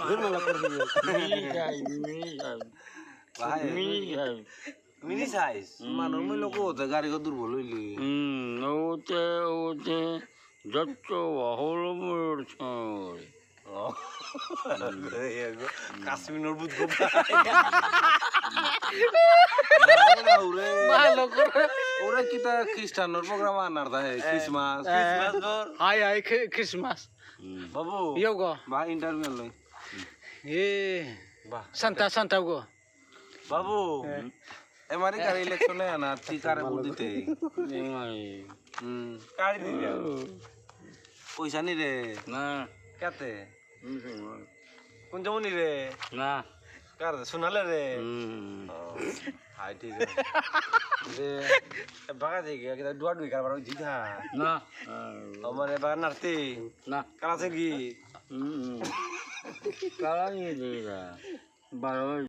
Bermalah pergi. Mini size. Manor mo loko ta gari ko durbol hইলি। ওতে যত হল মোর ছয় কাশ্মীর বুঝ গো। Malo করে। ওরা কিতা খ্রিস্টানোর প্রোগ্রাম আনার দা ক্রিসমাস। High high Christmas. বাবু ইয়ো গো। বা ইন্টারভিউ লই। এ বাহ Santa গো। বাবু আমেরিকার ইলেকশনে আনা ঠিকারে ভোট দিতে। কারি দিলা। পয়সা নি রে। না কাতে কোন জমনি রে না কার শোনালে রে হাই ঠিক আছে রে বাগা থেকে কিটা দুয়া দুই কারবার জিধা না আমারে বাগা নারতে না কারা থেকে কালা নিয়ে দিলা 12